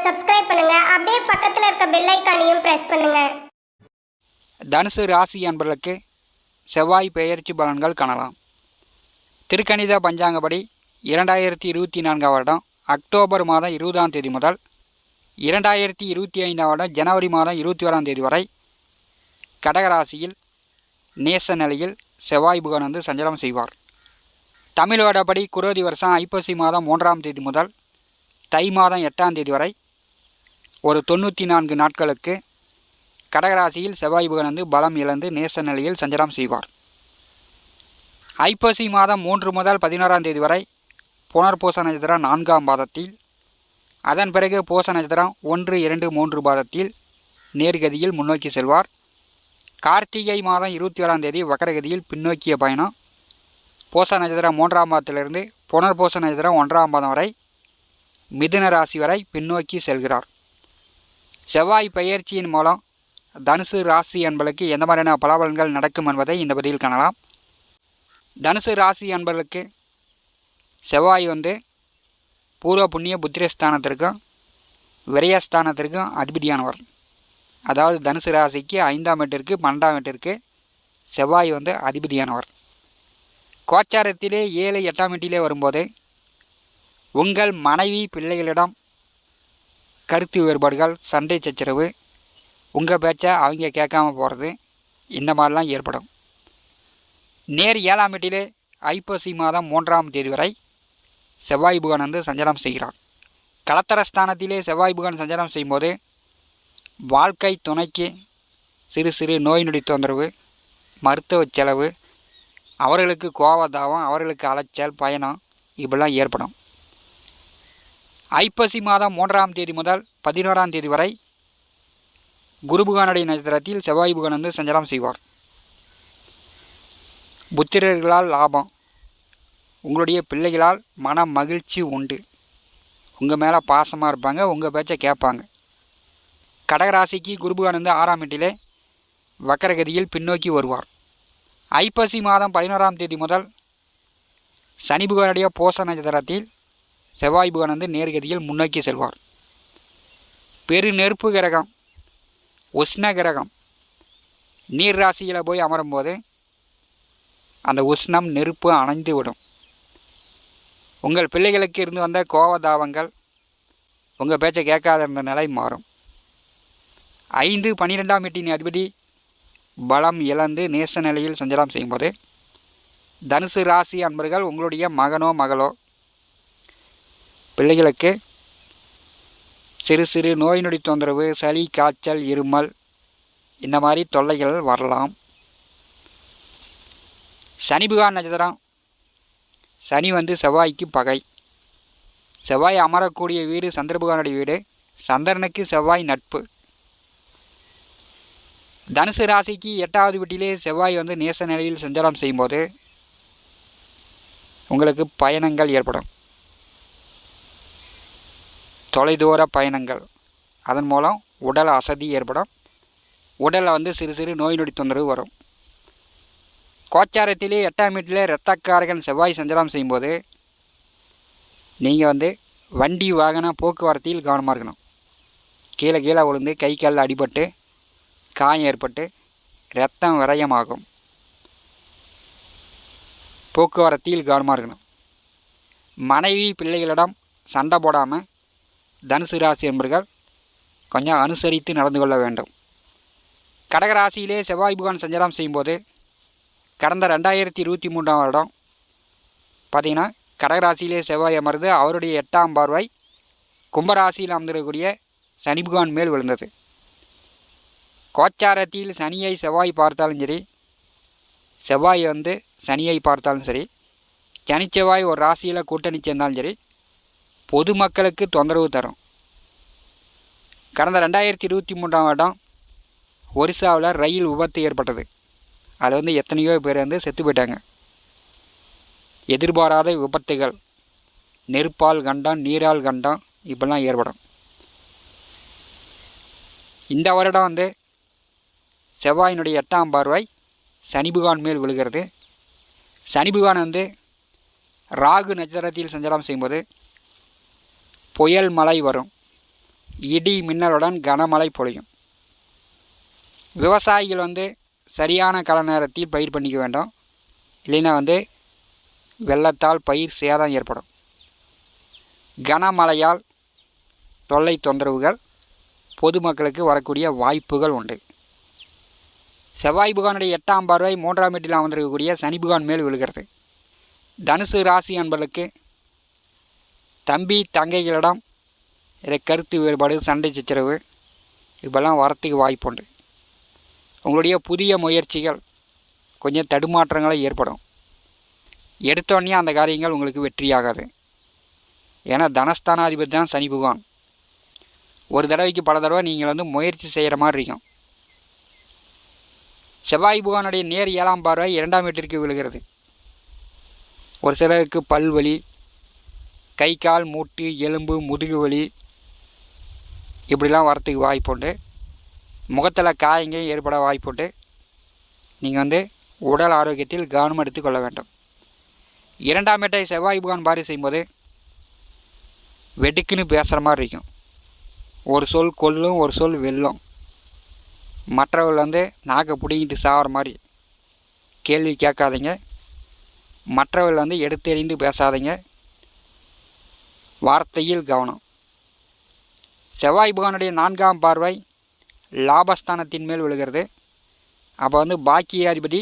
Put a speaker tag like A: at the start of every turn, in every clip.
A: Subscribe பண்ணுங்க. அப்படியே பக்கத்துல இருக்க பெல் ஐகானையும் பிரஸ் பண்ணுங்க.
B: தனுசு ராசி அன்பர்களுக்கு செவ்வாய் பெயர்ச்சி பலன்கள் காணலாம். திருக்கணித பஞ்சாங்கப்படி 2024 வருடம் அக்டோபர் மாதம் 20ஆம் தேதி முதல் 2025 வருடம் ஜனவரி மாதம் 21ஆம் தேதி வரை கடகராசியில் நேச நிலையில் செவ்வாய் புகன் வந்து சஞ்சலம் செய்வார். தமிழ் வருடப்படி குரோதி வருஷம் ஐப்பசி மாதம் 3ஆம் தேதி முதல் தை மாதம் 8ஆம் தேதி வரை ஒரு 94 நாட்களுக்கு கடகராசியில் செவ்வாய் புகன் வந்து பலம் இழந்து நேச நிலையில் சஞ்சலம் செய்வார். ஐப்பசி மாதம் 3 முதல் 11ஆம் தேதி வரை புனர்பூச நட்சத்திரம் 4ஆம் பாதத்தில், அதன் பிறகு பூச நட்சத்திரம் 1, 2, 3 பாதத்தில் நேர்கதியில் முன்னோக்கி செல்வார். கார்த்திகை மாதம் 27ஆம் தேதி வக்கரகதியில் பின்னோக்கிய பயணம். பூச நட்சத்திரம் 3ஆம் பாதத்திலிருந்து புனர்பூச நட்சத்திரம் 1ஆம் பாதம் வரை மிதுன ராசி வரை பின்னோக்கி செல்கிறார். செவ்வாய் பெயர்ச்சியின் மூலம் தனுசு ராசி என்பதற்கு எந்த மாதிரியான பலாபலன்கள் நடக்கும் என்பதை இந்த பதிவில் காணலாம். தனுசு ராசி என்பதற்கு செவ்வாய் வந்து பூர்வ புண்ணிய புத்திரஸ்தானத்திற்கும் விரயஸ்தானத்திற்கும் அதிபதியானவர். அதாவது தனுசு ராசிக்கு 5ஆம் வீட்டிற்கு 12ஆம் வீட்டிற்கு செவ்வாய் வந்து அதிபதியானவர். கோச்சாரத்திலே 7, 8ஆம் வீட்டிலே வரும்போது உங்கள் மனைவி பிள்ளைகளிடம் கருத்து வேறுபாடுகள், சண்டை சச்சரவு, உங்கள் பேச்சை அவங்க கேட்காம போகிறது, இந்த மாதிரிலாம் ஏற்படும். நேர் 7ஆம் வீட்டிலே ஐப்பசி மாதம் 3ஆம் தேதி வரை செவ்வாய் புகன் வந்து சஞ்சலம் செய்கிறார். கலத்தரஸ்தானத்திலே செவ்வாய் புகன் சஞ்சலம் செய்யும்போது வாழ்க்கை துணைக்கு சிறு சிறு நோய் நொடி தொந்தரவு, மருத்துவ செலவு, அவர்களுக்கு கோபதாபம், அவர்களுக்கு அலைச்சல், பயணம் இப்படிலாம் ஏற்படும். ஐப்பசி மாதம் 3ஆம் தேதி முதல் 11ஆம் தேதி வரை குருபுகானுடைய நட்சத்திரத்தில் செவ்வாய் புகன் வந்து சஞ்சலம் செய்வார். புத்திரர்களால் லாபம், உங்களுடைய பிள்ளைகளால் மன மகிழ்ச்சி உண்டு, உங்கள் மேலே பாசமாக இருப்பாங்க, உங்கள் பேச்சை கேட்பாங்க. கடகராசிக்கு குருபுகான் வந்து 6ஆம் வீட்டிலே வக்கரகதியில் பின்னோக்கி வருவார். ஐப்பசி மாதம் 11ஆம் தேதி முதல் சனி புகானுடைய பூச நட்சத்திரத்தில் செவ்வாய் புகன் வந்து நேர்கதியில் முன்னோக்கி செல்வார். பெரு நெருப்பு கிரகம், உஷ்ண கிரகம் நீர் ராசியில் போய் அமரும்போது அந்த உஷ்ணம் நெருப்பு அணைந்து விடும். உங்கள் பிள்ளைகளுக்கு இருந்து வந்த கோபதாபங்கள், உங்கள் பேச்சை கேட்காத இருந்த நிலை மாறும். 5, 12ஆம் வீட்டின் அதிபதி பலம் இழந்து நேச நிலையில் சஞ்சலம் செய்யும்போது தனுசு ராசி அன்பர்கள் உங்களுடைய மகனோ மகளோ பிள்ளைகளுக்கு சிறு சிறு நோய் நொடி தொந்தரவு, சளி, காய்ச்சல், இருமல் இந்த மாதிரி தொல்லைகள் வரலாம். சனி புகான் நட்சத்திரம், சனி வந்து செவ்வாய்க்கு பகை. செவ்வாய் அமரக்கூடிய வீடு சந்திரபுகானுடைய வீடு, சந்திரனுக்கு செவ்வாய் நட்பு. தனுசு ராசிக்கு 8ஆவது வீட்டிலே செவ்வாய் வந்து நேச நிலையில் சஞ்சாரம் செய்யும்போது உங்களுக்கு பயணங்கள் ஏற்படும், தொலைதூர பயணங்கள். அதன் மூலம் உடல் அசதி ஏற்படும், உடலில் வந்து சிறு சிறு நோய் நொடி தொந்தரவு வரும். கோச்சாரத்திலே 8ஆம் வீட்டிலே இரத்தக்காரகன் செவ்வாய் சஞ்சாரம் செய்யும்போது நீங்கள் வந்து வண்டி வாகன போக்குவரத்தில் கவனமாக இருக்கணும். கீழே விழுந்து கை காலில் அடிபட்டு காயம் ஏற்பட்டு இரத்தம் விரயமாகும். போக்குவரத்தில் கவனமாக இருக்கணும். மனைவி பிள்ளைகளிடம் சண்டை போடாமல் தனுசு ராசி என்பர்கள் கொஞ்சம் அனுசரித்து நடந்து கொள்ள வேண்டும். கடகராசியிலே செவ்வாய் புகான் சஞ்சாரம் செய்யும்போது கடந்த 2023ஆம் வருடம் பார்த்திங்கன்னா கடகராசியிலே செவ்வாய் அமர்ந்து அவருடைய 8ஆம் பார்வை கும்பராசியில் அமர்ந்திருக்கக்கூடிய சனி புகான் மேல் விழுந்தது. கோச்சாரத்தில் சனியை செவ்வாய் பார்த்தாலும் சரி, செவ்வாய் வந்து சனியை பார்த்தாலும் சரி, சனிச்செவ்வாய் ஒரு ராசியில் கூட்டணி சேர்ந்தாலும் சரி, பொதுமக்களுக்கு தொந்தரவு தரும். கடந்த 2023ஆம் வருடம் ஒரிசாவில் ரயில் விபத்து ஏற்பட்டது. அதில் வந்து எத்தனையோ பேர் வந்து செத்து போயிட்டாங்க. எதிர்பாராத விபத்துகள், நெருப்பால் கண்டம், நீரால் கண்டம் இப்படிலாம் ஏற்படும். இந்த வருடம் வந்து செவ்வாயினுடைய 8ஆம் பார்வை சனி புகான் மேல் விழுகிறது. சனி புகான் வந்து ராகு நட்சத்திரத்தில் சஞ்சாரம் செய்யும்போது புயல் மழை வரும், இடி மின்னலுடன் கனமழை பொழியும். விவசாயிகள் சரியான கால நேரத்தில் பயிர் பண்ணிக்க வேண்டும். இல்லைன்னா வெள்ளத்தால் பயிர் சேதம் ஏற்படும். கனமழையால் தொல்லை தொந்தரவுகள் பொதுமக்களுக்கு வரக்கூடிய வாய்ப்புகள் உண்டு. செவ்வாய் புகானுடைய 8ஆம் பார்வை 3ஆம் வீட்டில் அமர்ந்திருக்கக்கூடிய சனி புகான் மேல் விழுகிறது. தனுசு ராசி அன்பர்களுக்கு தம்பி தங்கைகளிடம் கருத்து வேறுபாடு, சண்டை சச்சரவு இப்பெல்லாம் வரத்துக்கு வாய்ப்புண்டு. உங்களுடைய புதிய முயற்சிகள் கொஞ்சம் தடுமாற்றங்களை ஏற்படும். எடுத்தோடனே அந்த காரியங்கள் உங்களுக்கு வெற்றியாகாது. ஏன்னா தனஸ்தானாதிபதி தான் சனி புகான். ஒரு தடவைக்கு பல தடவை நீங்கள் முயற்சி செய்கிற மாதிரி இருக்கும். செவ்வாய் புகானுடைய நேர் 7ஆம் பார்வை 2ஆம் வீட்டிற்கு விழுகிறது. ஒரு சிலருக்கு பல்வலி, கை கால் மூட்டு எலும்பு முதுகு வலி இப்படிலாம் வரத்துக்கு வாய்ப்புண்டு. முகத்தில் காயங்க ஏற்பட வாய்ப்புண்டு. நீங்கள் உடல் ஆரோக்கியத்தில் கவனம் எடுத்துக்கொள்ள வேண்டும். 2ஆம் வீட்டை செவ்வாய் புகான் பாரி செய்யும்போது வெடுக்குன்னு பேசுகிற மாதிரி இருக்கும். ஒரு சொல் கொல்லும், ஒரு சொல் வெல்லும். மற்றவர்கள் நாக்கை பிடிங்கிட்டு சாகிற மாதிரி. கேள்வி கேட்காதீங்க. மற்றவர்கள் எடுத்தெறிந்து பேசாதீங்க. வார்த்தையில் கவனம். செவ்வாய் புகானுடைய 4ஆம் பார்வை லாபஸ்தானத்தின் மேல் விழுகிறது. அப்போ பாக்கியாதிபதி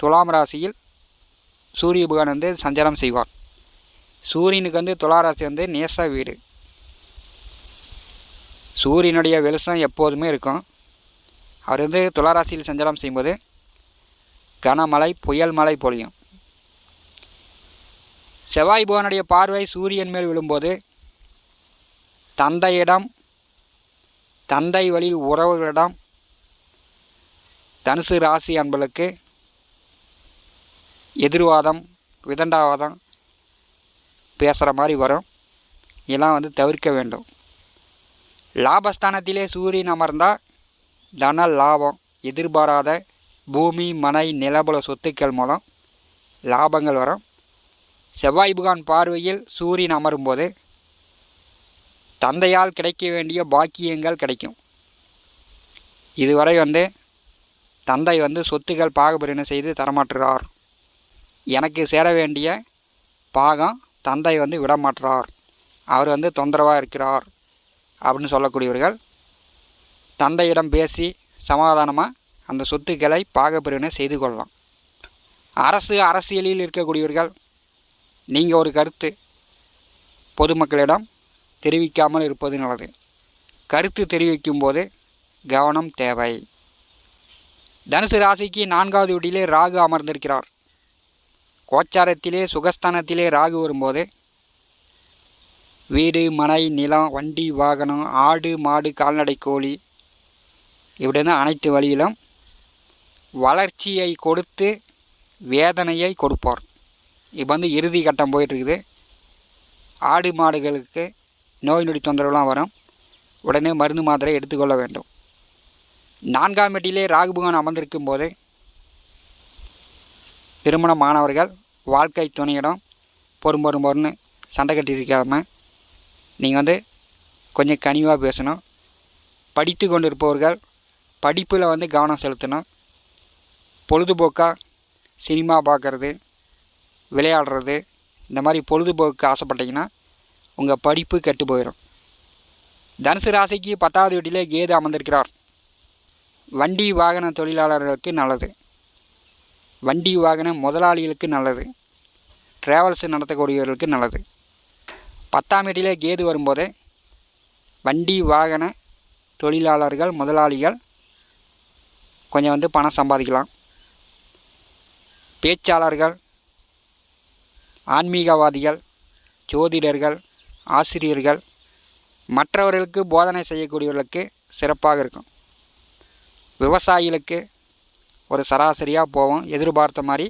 B: துலாம் ராசியில் சூரிய புகான் சஞ்சாரம் செய்வார். சூரியனுக்கு துலா ராசி நேச வீடு. சூரியனுடைய வெளிச்சம் எப்போதுமே இருக்கும். அவர் துளாராசியில் சஞ்சாரம் செய்யும்போது கனமழை புயல் மழை பொழியும். செவ்வாய் புகானுடைய பார்வை சூரியன் மேல் விழும்போது தந்தையிடம், தந்தை வழி உறவுகளிடம் தனுசு ராசி அன்பர்களுக்கு எதிர்வாதம், விதண்டாவாதம் பேசுகிற மாதிரி வரும். இதெல்லாம் தவிர்க்க வேண்டும். லாபஸ்தானத்திலே சூரியன் அமர்ந்தால் தன லாபம், எதிர்பாராத பூமி மனை நிலபல சொத்துக்கள் மூலம் லாபங்கள் வரும். செவ்வாய் புகான் பார்வையில் சூரியன் அமரும்போது தந்தையால் கிடைக்க வேண்டிய பாக்கியங்கள் கிடைக்கும். இதுவரை தந்தை சொத்துக்கள் பாகப்பிரிவினை செய்து தரமாற்றுறார். எனக்கு சேர வேண்டிய பாகம் தந்தை விடமாற்றார். அவர் தொந்தரவாக இருக்கிறார் அப்படின்னு சொல்லக்கூடியவர்கள் தந்தையிடம் பேசி சமாதானமாக அந்த சொத்துக்களை பாகப்பிரிவினை செய்து கொள்ளலாம். அரசியலில் இருக்கக்கூடியவர்கள் நீங்கள் ஒரு கருத்து பொதுமக்களிடம் தெரிவிக்காமல் இருப்பது நல்லது. கருத்து தெரிவிக்கும் போது கவனம் தேவை. தனுசு ராசிக்கு 4ஆவது வீட்டிலே ராகு அமர்ந்திருக்கிறார். கோச்சாரத்திலே சுகஸ்தானத்திலே ராகு வரும்போது வீடு மனை நிலம் வண்டி வாகனம் ஆடு மாடு கால்நடை கோழி இப்படி அனைத்து வழியிலும் வளர்ச்சியை கொடுத்து வேதனையை கொடுப்பார். இப்போ இறுதி கட்டம் போயிட்டுருக்குது. ஆடு மாடுகளுக்கு நோய் நொடி தொந்தரவுலாம் வரும். உடனே மருந்து மாத்திரை எடுத்துக்கொள்ள வேண்டும். 4ஆம் வீட்டிலே ராகு புகான் அமர்ந்திருக்கும் போது திருமணமானவர்கள் வாழ்க்கை துணையிடம் பொறுன்னு சண்டை கட்டியிருக்காமல் நீங்கள் கொஞ்சம் கனிவாக பேசணும். படித்து கொண்டு இருப்பவர்கள் படிப்பில் கவனம் செலுத்தணும். பொழுதுபோக்காக சினிமா பார்க்குறது, விளையாடுறது இந்த மாதிரி பொழுதுபோக்கு ஆசைப்பட்டீங்கன்னா உங்கள் படிப்பு கெட்டு போயிடும். தனுசு ராசிக்கு 10ஆவது வீட்டிலே கேது அமர்ந்திருக்கிறார். வண்டி வாகன தொழிலாளர்களுக்கு நல்லது. வண்டி வாகன முதலாளிகளுக்கு நல்லது. ட்ராவல்ஸ் நடத்தக்கூடியவர்களுக்கு நல்லது. 10ஆம் வீட்டிலே கேது வரும்போது வண்டி வாகன தொழிலாளர்கள் முதலாளிகள் கொஞ்சம் பணம் சம்பாதிக்கலாம். பேச்சாளர்கள், ஆன்மீகவாதிகள், ஜோதிடர்கள், ஆசிரியர்கள் மற்றவர்களுக்கு போதனை செய்யக்கூடியவர்களுக்கு சிறப்பாக இருக்கும். விவசாயிகளுக்கு ஒரு சராசரியாக போவோம். எதிர்பார்த்த மாதிரி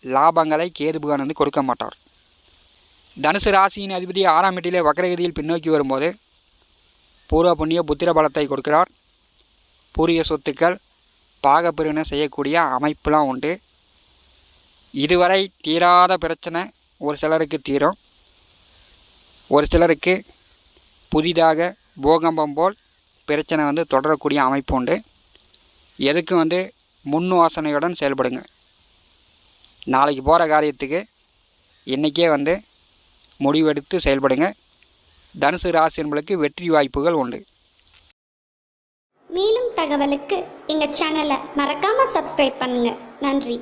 B: லாபங்களை கேது புகான் கொடுக்க மாட்டார். தனுசு ராசியின் அதிபதி 6ஆம் வீட்டிலே வக்ரகதியில் பின்னோக்கி வரும்போது பூர்வ புண்ணிய புத்திர பலத்தை கொடுக்கிறார். பூரிய சொத்துக்கள் பாகப்பிரிவினை செய்யக்கூடிய அமைப்புலாம் உண்டு. இதுவரை தீராத பிரச்சனை ஒரு சிலருக்கு தீரும். ஒரு சிலருக்கு புதிதாக பூகம்பம் போல் பிரச்சனை தொடரக்கூடிய அமைப்பு உண்டு. எதுக்கும் முன் யோசனையுடன் செயல்படுங்க. நாளைக்கு போகிற காரியத்துக்கு இன்றைக்கே முடிவெடுத்து செயல்படுங்க. தனுசு ராசி என்பளுக்கு வெற்றி வாய்ப்புகள் உண்டு.
C: மேலும் தகவலுக்கு எங்கள் சேனலை மறக்காமல் சப்ஸ்கிரைப் பண்ணுங்கள். நன்றி.